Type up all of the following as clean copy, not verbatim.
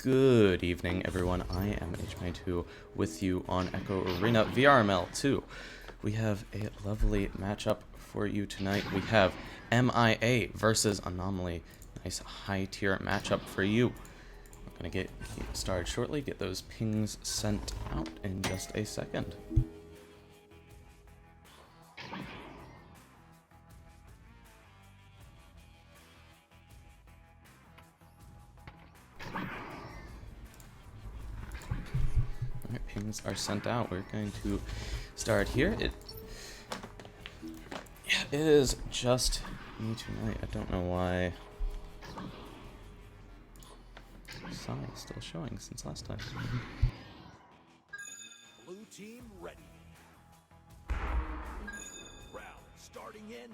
Good evening, everyone. I am HMA2 with you on Echo Arena VRML 2. We have a lovely matchup for you tonight. We have MIA versus Anomaly. Nice high-tier matchup for you. I'm going to get started shortly, get those pings sent out in just a second. Alright, pings are sent out. We're going to start here. It is just me tonight. I don't know why Sai is still showing since last time. Blue team ready. Round starting in.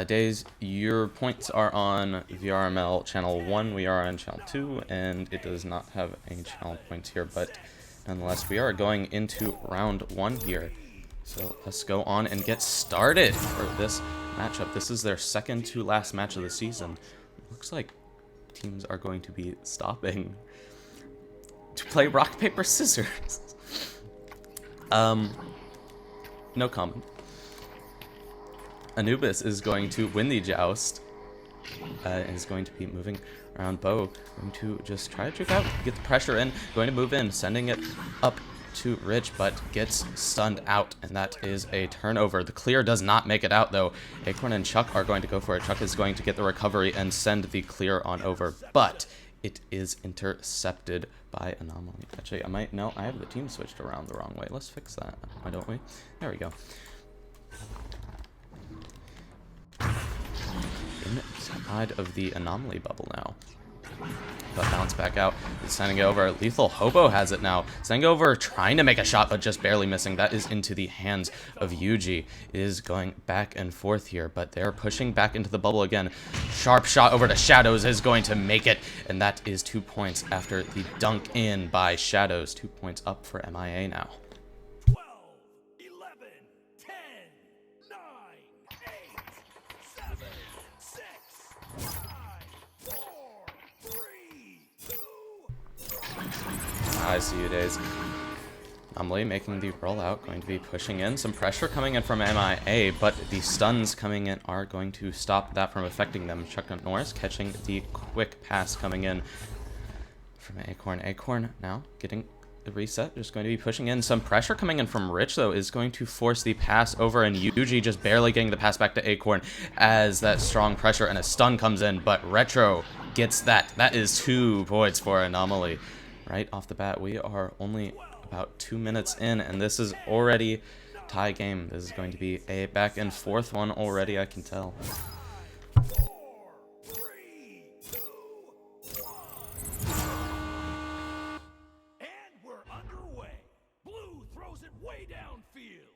Days, your points are on VRML channel 1, we are on channel 2, and it does not have any channel points here, but nonetheless, we are going into round 1 here. So let's go on and get started for this matchup. This is their second to last match of the season. Looks like teams are going to be stopping to play rock, paper, scissors. No comment. Anubis is going to win the joust, and is going to be moving around Bo, going to just try to juke out, get the pressure in, going to move in, sending it up to Rich, but gets stunned out, and that is a turnover. The clear does not make it out, though. Acorn and Chuck are going to go for it. Chuck is going to get the recovery and send the clear on over, but it is intercepted by Anomaly. Actually, I have the team switched around the wrong way. Let's fix that. Why don't we? There we go. Inside of the Anomaly bubble now. But bounce back out. It's sending it over. Lethal Hobo has it now. Sending it over, trying to make a shot, but just barely missing. That is into the hands of Yuji. It is going back and forth here, but they're pushing back into the bubble again. Sharp shot over to Shadows is going to make it, and that is 2 points after the dunk in by Shadows. 2 points up for MIA now. 12, 11, 10, 9, 8, 7, 6, 5, 4, 3, 2. I see you, Days. Anomaly making the rollout, going to be pushing in. Some pressure coming in from MIA, but the stuns coming in are going to stop that from affecting them. Chuck Norris catching the quick pass coming in from Acorn. Acorn now getting the reset, just going to be pushing in. Some pressure coming in from Rich, though, is going to force the pass over, and Yuji just barely getting the pass back to Acorn as that strong pressure and a stun comes in, but Retro gets that. That is 2 points for Anomaly. Right off the bat, we are only about 2 minutes in, and this is already tie game. This is going to be a back and forth one already, I can tell. 4, 3, 2, 1. And we're underway. Blue throws it way downfield.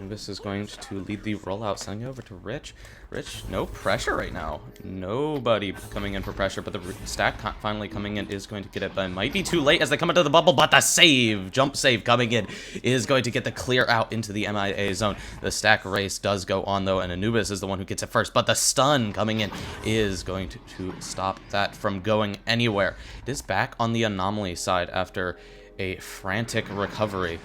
This is going to lead the rollout, sending it over to Rich. Rich, no pressure right now. Nobody coming in for pressure, but the stack finally coming in is going to get it, but it might be too late as they come into the bubble, but the save, jump save coming in is going to get the clear out into the MIA zone. The stack race does go on, though, and Anubis is the one who gets it first, but the stun coming in is going to stop that from going anywhere. It is back on the Anomaly side after a frantic recovery.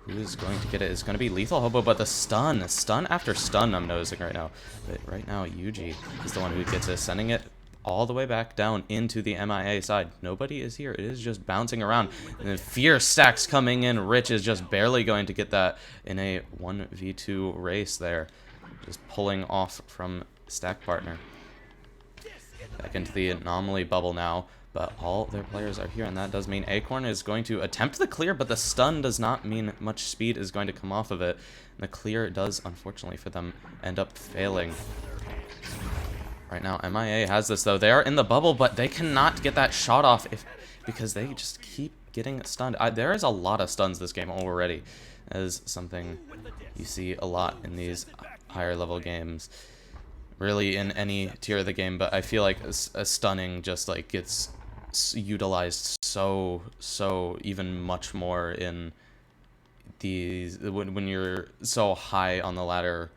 Who is going to get it? It's going to be Lethal Hobo, but the stun after stun I'm noticing right now. But right now, Yuji is the one who gets it, sending it all the way back down into the MIA side. Nobody is here. It is just bouncing around. And then fierce stacks coming in. Rich is just barely going to get that in a 1v2 race there. Just pulling off from stack partner. Back into the Anomaly bubble now. But all their players are here, and that does mean Acorn is going to attempt the clear, but the stun does not mean much speed is going to come off of it. And the clear does, unfortunately for them, end up failing. Right now, MIA has this, though. They are in the bubble, but they cannot get that shot off because they just keep getting stunned. There is a lot of stuns this game already. That is something you see a lot in these higher level games. Really in any tier of the game, but I feel like a stunning just like gets utilized so even much more in these when you're so high on the ladder.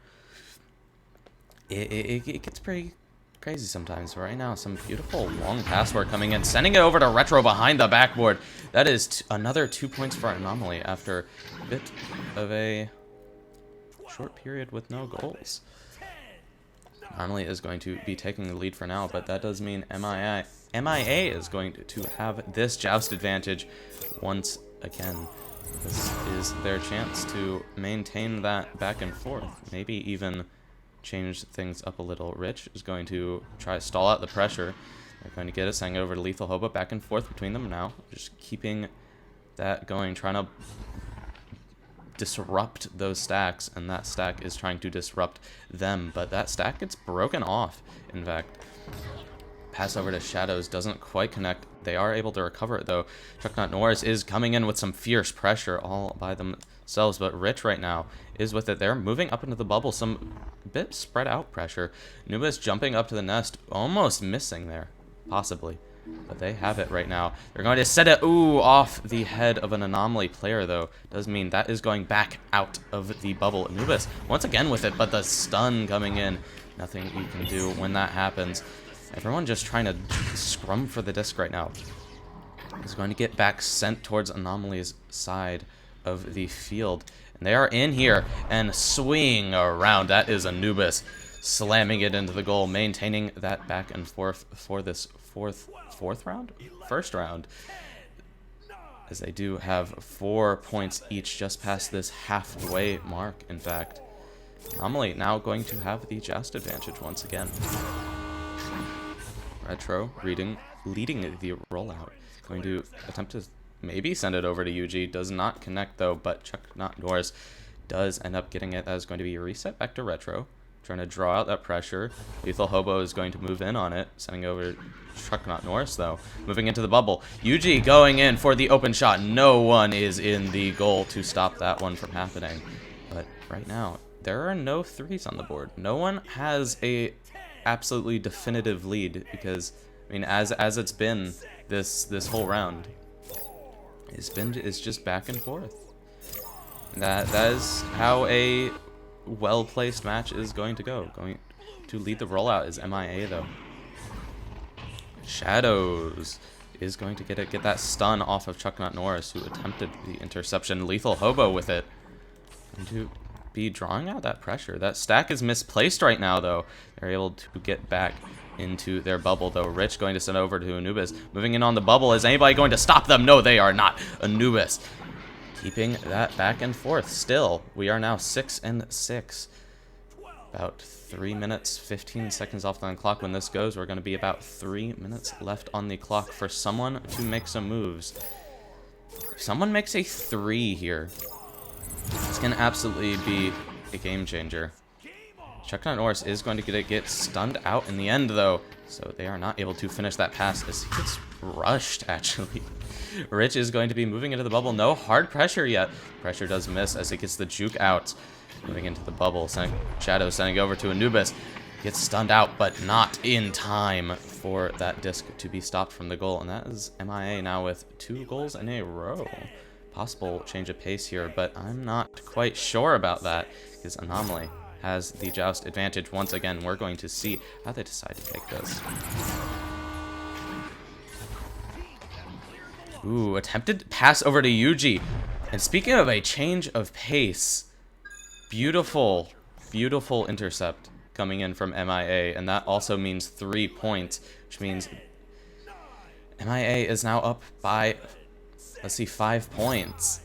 It gets pretty crazy sometimes. Right now, some beautiful long pass work coming in, sending it over to Retro behind the backboard. That is another 2 points for Anomaly after a bit of a short period with no goals. Anomaly is going to be taking the lead for now, but that does mean MIA is going to have this joust advantage once again. This is their chance to maintain that back and forth, maybe even change things up a little. Rich is going to try to stall out the pressure. They're going to get it, sending over to Lethal Hobo, back and forth between them now. Just keeping that going, trying to disrupt those stacks, and that stack is trying to disrupt them, but that stack gets broken off, in fact. Pass over to Shadows, doesn't quite connect. They are able to recover it, though. Chucknut Norris is coming in with some fierce pressure all by themselves, but Rich right now is with it. They're moving up into the bubble, some bit spread out pressure. Nubis jumping up to the nest, almost missing there, possibly. But they have it right now. They're going to set it, off the head of an Anomaly player, though. Does mean that is going back out of the bubble. Nubis, once again with it, but the stun coming in. Nothing we can do when that happens. Everyone just trying to scrum for the disc right now. Is going to get back sent towards Anomaly's side of the field. And they are in here and swing around. That is Anubis slamming it into the goal, maintaining that back and forth for this first round, as they do have 4 points each, just past this halfway mark, in fact. Anomaly now going to have the joust advantage once again. Retro leading the rollout. Going to attempt to maybe send it over to UG. Does not connect, though, but Chucknut Norris does end up getting it. That is going to be a reset back to Retro. Trying to draw out that pressure. Lethal Hobo is going to move in on it. Sending over Chucknut Norris, though. Moving into the bubble. UG going in for the open shot. No one is in the goal to stop that one from happening. But right now, there are no threes on the board. No one has a absolutely definitive lead, because I mean, as it's been this whole round, it's just back and forth. That is how a well-placed match is going to go. Going to lead the rollout is MIA, though. Shadows is going to get that stun off of Chucknut Norris, who attempted the interception. Lethal Hobo with it. Going to be drawing out that pressure. That stack is misplaced right now, though. They're able to get back into their bubble, though. Rich going to send over to Anubis. Moving in on the bubble. Is anybody going to stop them? No, they are not. Anubis keeping that back and forth. Still, we are now 6-6. About 3 minutes, 15 seconds off the clock when this goes. We're going to be about 3 minutes left on the clock for someone to make some moves. If someone makes a 3 here, it's going to absolutely be a game changer. Chucknut Norris is going to get stunned out in the end, though, so they are not able to finish that pass as he gets rushed, actually. Rich is going to be moving into the bubble. No hard pressure yet. Pressure does miss as it gets the juke out. Moving into the bubble. Shadow sending over to Anubis. Gets stunned out, but not in time for that disc to be stopped from the goal. And that is MIA now with 2 goals in a row. Possible change of pace here, but I'm not quite sure about that, because Anomaly has the joust advantage once again. We're going to see how they decide to take this. Ooh, attempted pass over to Yuji. And speaking of a change of pace, beautiful, beautiful intercept coming in from MIA, and that also means 3 points, which means MIA is now up by, let's see, 5 points.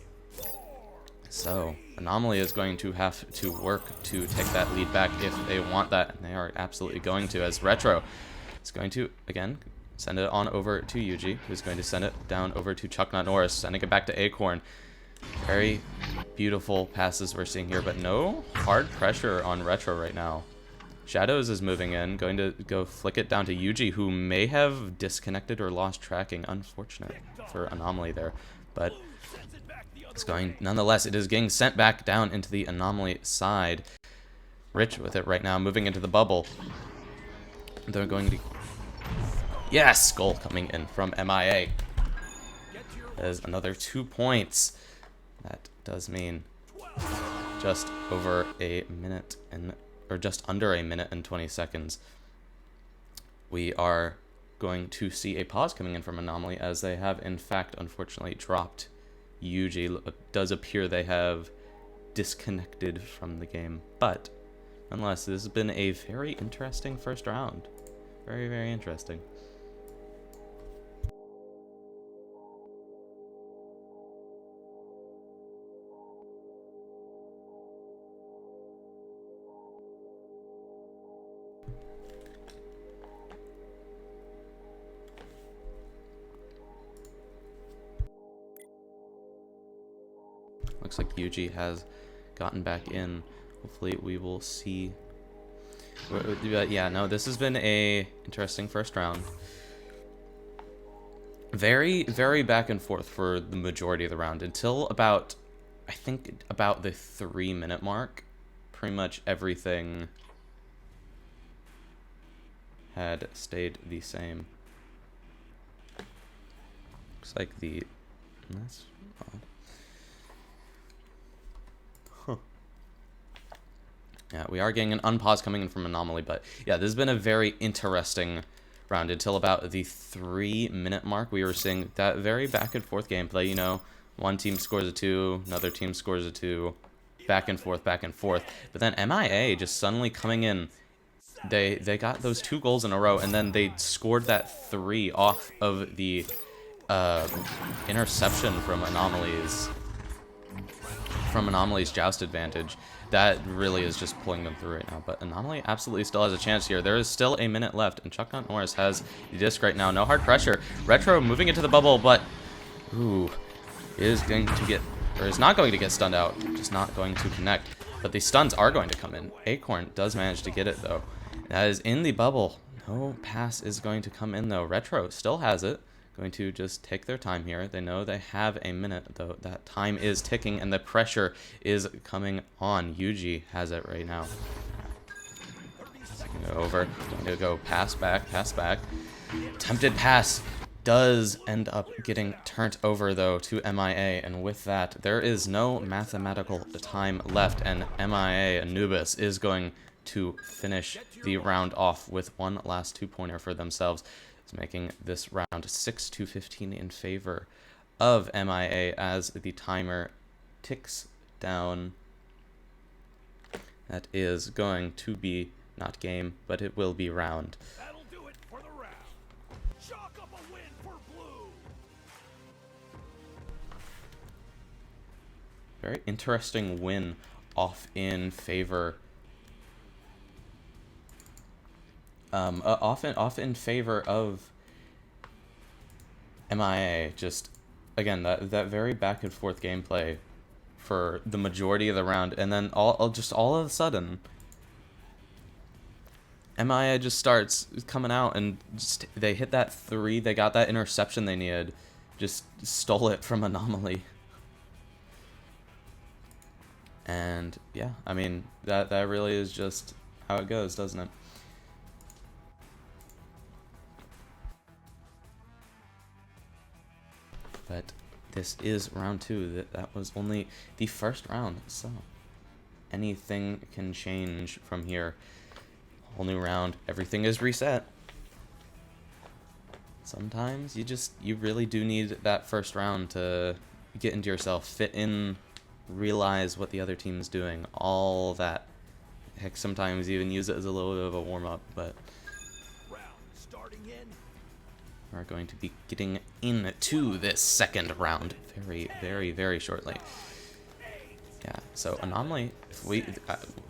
So Anomaly is going to have to work to take that lead back if they want that, and they are absolutely going to, as Retro is going to, again, send it on over to Yuji, who's going to send it down over to Chucknut Norris, sending it back to Acorn. Very beautiful passes we're seeing here, but no hard pressure on Retro right now. Shadows is moving in, going to go flick it down to Yuji, who may have disconnected or lost tracking. Unfortunate for Anomaly there, but it's going, nonetheless, it is getting sent back down into the Anomaly side. Rich with it right now, moving into the bubble. They're going to... Yes! Goal coming in from MIA. There's another 2 points. That does mean just over a minute and... or just under a minute and 20 seconds we are going to see a pause coming in from Anomaly, as they have, in fact, unfortunately dropped Yuji. It does appear they have disconnected from the game, but nonetheless, this has been a very interesting first round. Very, very interesting. Looks like Yuji has gotten back in. Hopefully we will see. But yeah, no, this has been a interesting first round. Very, very back and forth for the majority of the round until about, I think, about the 3-minute mark. Pretty much everything had stayed the same. Looks like that's odd. Yeah, we are getting an unpause coming in from Anomaly, but yeah, this has been a very interesting round until about the 3-minute mark. We were seeing that very back and forth gameplay, you know, one team scores a 2, another team scores a 2, back and forth, back and forth. But then MIA just suddenly coming in, they got those 2 goals in a row, and then they scored that 3 off of the interception from Anomaly's joust advantage. That really is just pulling them through right now. But Anomaly absolutely still has a chance here. There is still a minute left, and Chuck Norris has the disc right now. No hard pressure. Retro moving into the bubble, but is going to get, or is not going to get stunned out. Just not going to connect. But the stuns are going to come in. Acorn does manage to get it though. That is in the bubble. No pass is going to come in though. Retro still has it. Going to just take their time here. They know they have a minute, though. That time is ticking, and the pressure is coming on. Yuji has it right now. Over. Going to go pass back, pass back. Attempted pass does end up getting turned over, though, to MIA, and with that, there is no mathematical time left, and MIA, Anubis, is going to finish the round off with one last 2-pointer for themselves. Making this round 6-15 in favor of MIA as the timer ticks down. That is going to be not game, but it will be round. That'll do it for the round. Chalk up a win for blue. Very interesting win off in favor. Off in favor of MIA. Just again that very back and forth gameplay for the majority of the round, and then all of a sudden MIA just starts coming out, and just, they hit that 3. They got that interception they needed. Just stole it from Anomaly. And yeah, I mean that really is just how it goes, doesn't it? But this is round 2. That was only the first round, so anything can change from here. Whole new round, everything is reset. Sometimes you really do need that first round to get into yourself, fit in, realize what the other team's doing, all that. Heck, sometimes even use it as a little bit of a warm-up, but we're going to be getting into this second round very, very, very shortly. Yeah, so Anomaly,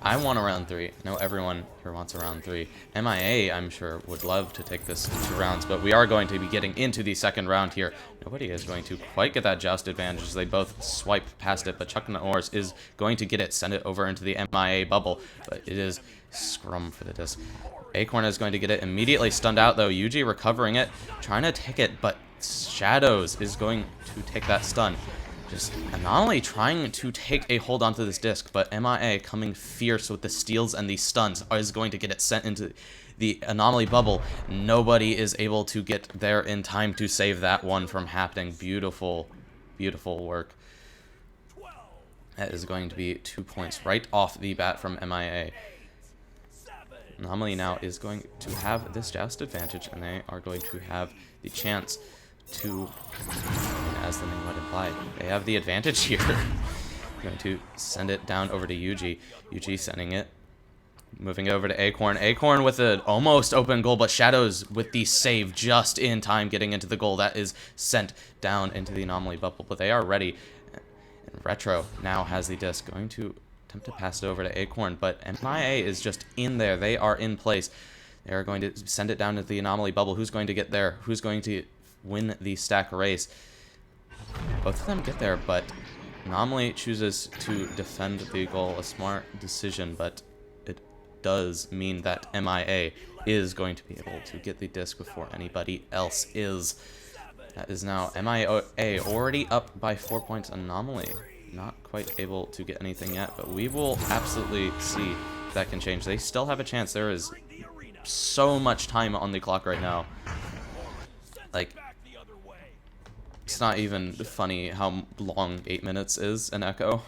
I want a round 3. I know everyone here wants a round 3. MIA, I'm sure, would love to take this to 2 rounds, but we are going to be getting into the second round here. Nobody is going to quite get that joust advantage as they both swipe past it, but Chuck Norris is going to get it, send it over into the MIA bubble, but it is scrum for the disc. Acorn is going to get it immediately stunned out, though. Yuji recovering it, trying to take it, but Shadows is going to take that stun. Just Anomaly trying to take a hold onto this disc, but MIA coming fierce with the steals and the stuns is going to get it sent into the Anomaly bubble. Nobody is able to get there in time to save that one from happening. Beautiful, beautiful work. That is going to be 2 points right off the bat from MIA. Anomaly now is going to have this joust advantage, and they are going to have the chance to, as the name would imply, they have the advantage here. Going to send it down over to Yuji. Yuji sending it. Moving over to Acorn. Acorn with an almost open goal, but Shadows with the save just in time getting into the goal. That is sent down into the Anomaly bubble, but they are ready. And Retro now has the disc. Going to attempt to pass it over to Acorn, but MIA is just in there. They are in place. They are going to send it down to the Anomaly bubble. Who's going to get there? Who's going to win the stack race? Both of them get there, but Anomaly chooses to defend the goal. A smart decision, but it does mean that MIA is going to be able to get the disc before anybody else is. That is now MIA already up by 4 points. Anomaly not quite able to get anything yet, but we will absolutely see if that can change. They still have a chance. There is so much time on the clock right now. Like, it's not even funny how long 8 minutes is in Echo.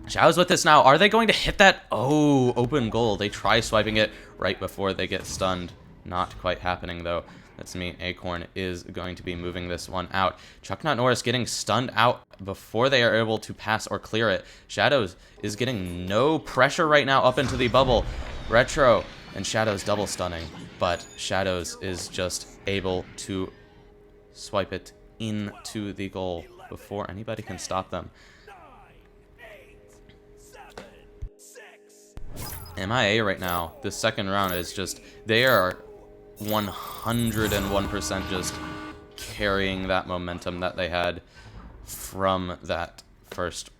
Xiao's with this now. Are they going to hit that? Oh, open goal. They try swiping it right before they get stunned. Not quite happening, though. That's me. Acorn is going to be moving this one out. Chucknut Norris getting stunned out before they are able to pass or clear it. Shadows is getting no pressure right now up into the bubble. Retro and Shadows double stunning, but Shadows is just able to swipe it into the goal before anybody can stop them. MIA right now, this second round is just, they are 101% just carrying that momentum that they had from that first,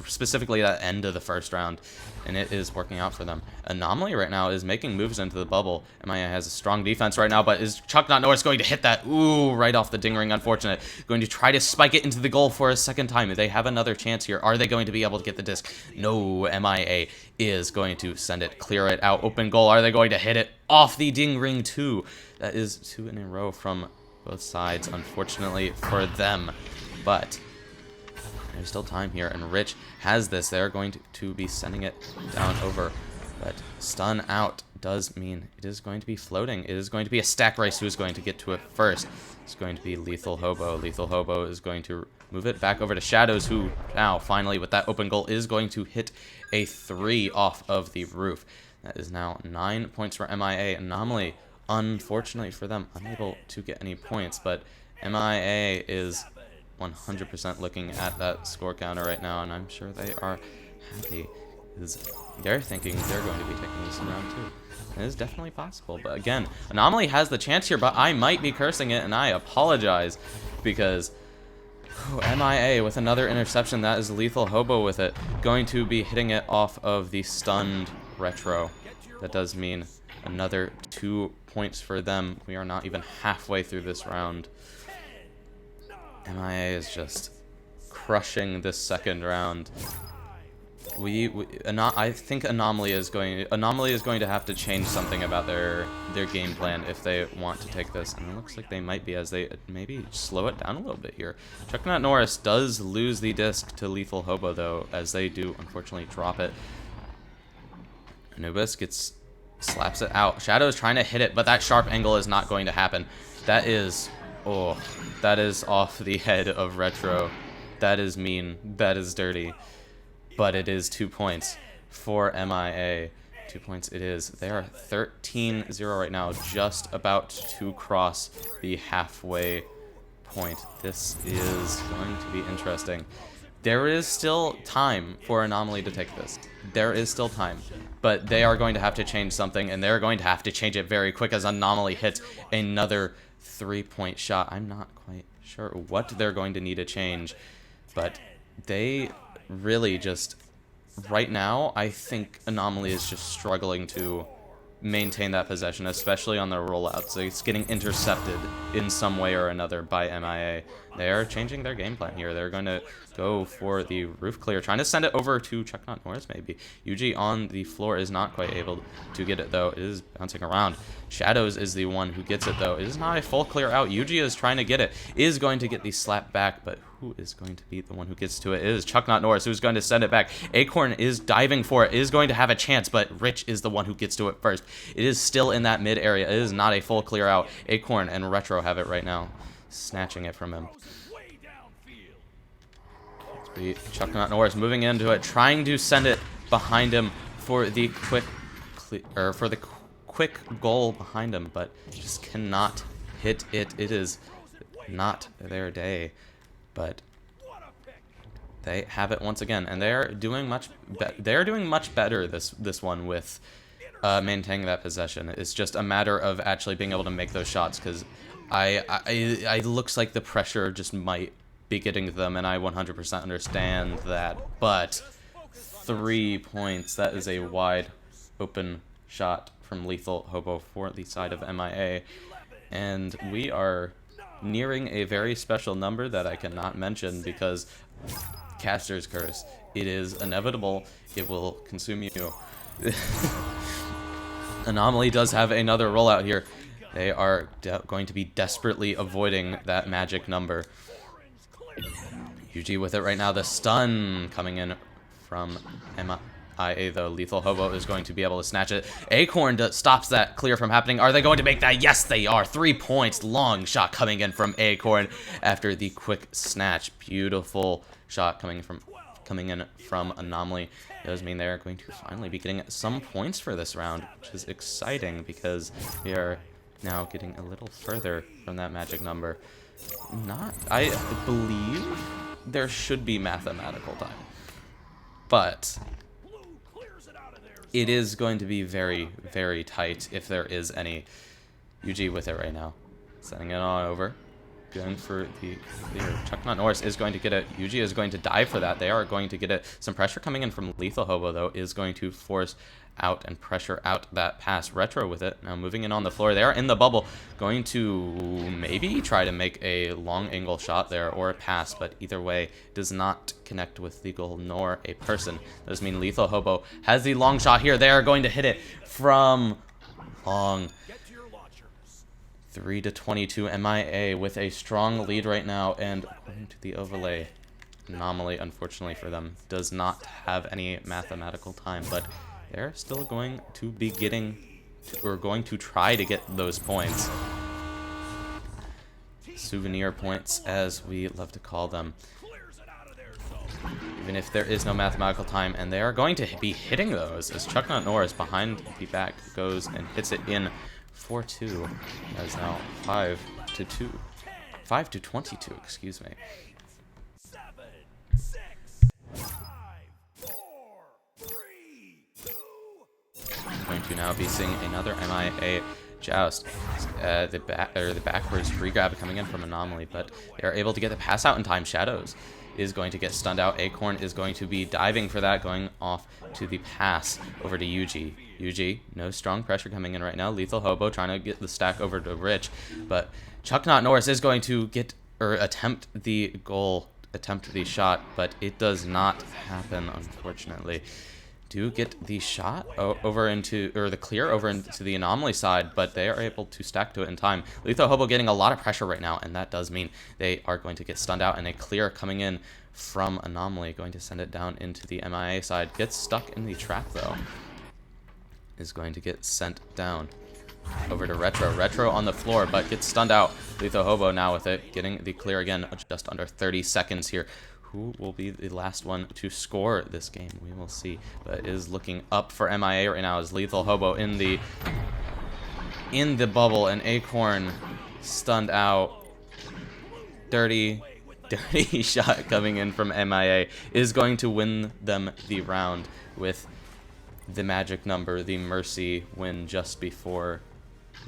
specifically that end of the first round, and it is working out for them. Anomaly right now is making moves into the bubble. MIA has a strong defense right now, but is Chucknut Norris going to hit that? Ooh, right off the ding ring, unfortunate. Going to try to spike it into the goal for a second time. They have another chance here. Are they going to be able to get the disc? No, MIA is going to send it, clear it out, open goal. Are they going to hit it off the ding ring too? That is 2 in a row from both sides, unfortunately for them, but there's still time here, and Rich has this. They're going to be sending it down over, but stun out does mean it is going to be floating. It is going to be a stack race. Who is going to get to it first? It's going to be Lethal Hobo. Lethal Hobo is going to move it back over to Shadows, who now, finally, with that open goal, is going to hit a 3 off of the roof. That is now 9 points for MIA. Anomaly, unfortunately for them, unable to get any points, but MIA is 100% looking at that score counter right now, and I'm sure they are happy, because they're thinking they're going to be taking this in round 2. It is definitely possible, but again, Anomaly has the chance here, but I might be cursing it, and I apologize, because MIA with another interception. That is Lethal Hobo with it, going to be hitting it off of the stunned Retro. That does mean another 2 points for them. We are not even halfway through this round. MIA is just crushing this second round. I think Anomaly is going to have to change something about their game plan if they want to take this, and it looks like they might be, as they maybe slow it down a little bit here. Chucknut Norris does lose the disc to Lethal Hobo, though, as they do unfortunately drop it. Anubis slaps it out. Shadow is trying to hit it, but that sharp angle is not going to happen. That is, oh, that is off the head of Retro. That is mean. That is dirty. But it is 2 points for MIA. 2 points it is. They are 13-0 right now, just about to cross the halfway point. This is going to be interesting. There is still time for Anomaly to take this. There is still time. But they are going to have to change something, and they're going to have to change it very quick as Anomaly hits another 3-point shot. I'm not quite sure what they're going to need to change, but they really just, right now, I think Anomaly is just struggling to maintain that possession, especially on their rollouts. It's getting intercepted in some way or another by MIA. They are changing their game plan here. They're going to go for the roof clear, trying to send it over to Chucknut Norris, maybe. Yuji on the floor is not quite able to get it, though. It is bouncing around. Shadows is the one who gets it, though. It is not a full clear out. Yuji is trying to get it. Is going to get the slap back, but who is going to be the one who gets to it? It is Chuck Not Norris who's going to send it back. Acorn is diving for it, is going to have a chance, but Rich is the one who gets to it first. It is still in that mid area. It is not a full clear out. Acorn and Retro have it right now, snatching it from him. Chuck Not Norris moving into it, trying to send it behind him for the quick goal behind him, but just cannot hit it. It is not their day, but they have it once again, and they're doing much better this one with maintaining that possession. It's just a matter of actually being able to make those shots, because I looks like the pressure just might be getting to them, and I 100% understand that, but 3 points, that is a wide open shot from Lethal Hobo for the side of MIA, and we are nearing a very special number that I cannot mention because Caster's Curse. It is inevitable. It will consume you. Anomaly does have another rollout here. They are going to be desperately avoiding that magic number. UG with it right now. The stun coming in from MIA, though. Lethal Hobo is going to be able to snatch it. Acorn stops that clear from happening. Are they going to make that? Yes, they are. 3 points. Long shot coming in from Acorn after the quick snatch. Beautiful shot coming in from Anomaly. It does mean they're going to finally be getting some points for this round, which is exciting because we are now getting a little further from that magic number. I believe there should be mathematical time, but it is going to be very, very tight if there is any. UG with it right now, sending it on over, going for the clear. Chuck Not Norris is going to get it. UG is going to dive for that. They are going to get it. Some pressure coming in from Lethal Hobo, though, is going to force out and pressure out that pass. Retro with it, now moving in on the floor. They are in the bubble, going to maybe try to make a long angle shot there or a pass, but either way does not connect with the goal nor a person. Does mean Lethal Hobo has the long shot here. They are going to hit it from long. 3-22 MIA with a strong lead right now, and according to the overlay, Anomaly, unfortunately for them, does not have any mathematical time, but they're still going to be going to try to get those points. Souvenir points, as we love to call them. Even if there is no mathematical time, and they are going to be hitting those, as Chuck Not Norris behind the back goes and hits it in 4-2. That is now 5-2. 5-22, excuse me. 7, 6, 5, 4, 3, 2. I'm going to now be seeing another MIA joust. The backwards regrab coming in from Anomaly, but they are able to get the pass out in time. Shadows is going to get stunned out. Acorn is going to be diving for that, going off to the pass over to UG. UG, no strong pressure coming in right now. Lethal Hobo trying to get the stack over to Rich, but Chuck Not Norris is going to attempt the shot, but it does not happen, unfortunately. Do get the shot the clear over into the Anomaly side, but they are able to stack to it in time. Lethal Hobo getting a lot of pressure right now, and that does mean they are going to get stunned out, and a clear coming in from Anomaly, going to send it down into the MIA side. Gets stuck in the trap, though. Is going to get sent down over to Retro. Retro on the floor, but gets stunned out. Lethal Hobo now with it, getting the clear again, just under 30 seconds here. Who will be the last one to score this game? We will see. But it is looking up for MIA right now as Lethal Hobo in the bubble, and Acorn stunned out. Dirty shot coming in from MIA is going to win them the round with the magic number, the Mercy win just before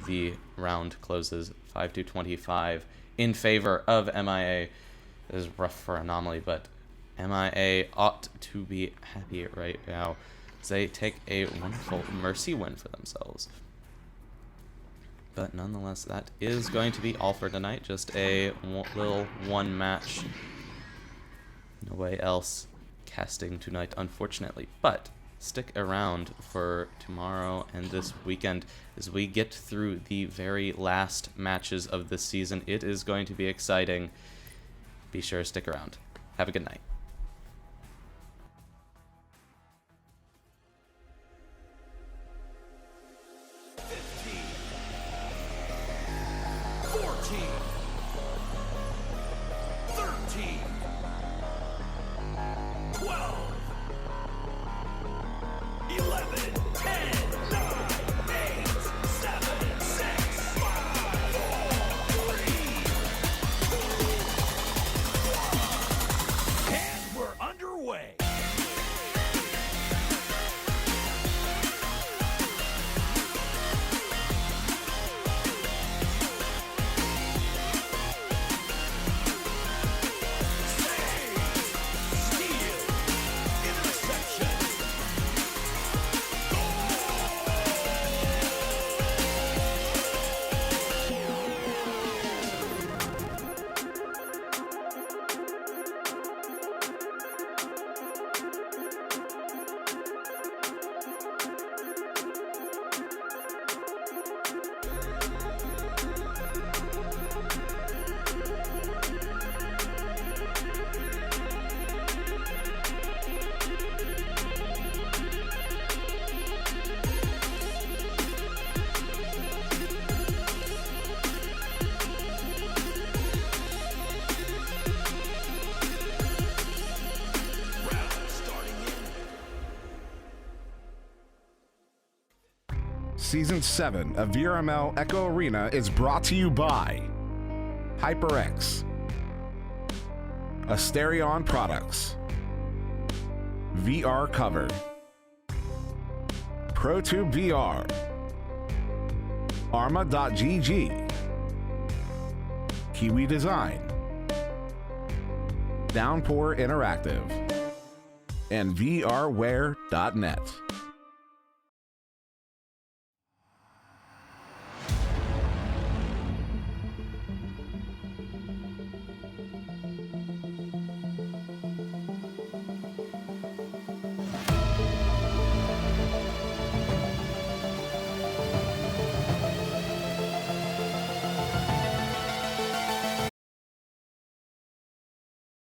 the round closes. 5-25 in favor of MIA. It is rough for Anomaly, but MIA ought to be happy right now as they take a wonderful Mercy win for themselves. But nonetheless, that is going to be all for tonight. Just a little one match. No way else casting tonight, unfortunately. But stick around for tomorrow and this weekend as we get through the very last matches of this season. It is going to be exciting. be sure to stick around. Have a good night. Season 7 of VRML Echo Arena is brought to you by HyperX, Asterion Products, VR Cover, ProTube VR, Arma.gg, Kiwi Design, Downpour Interactive, and VRware.net.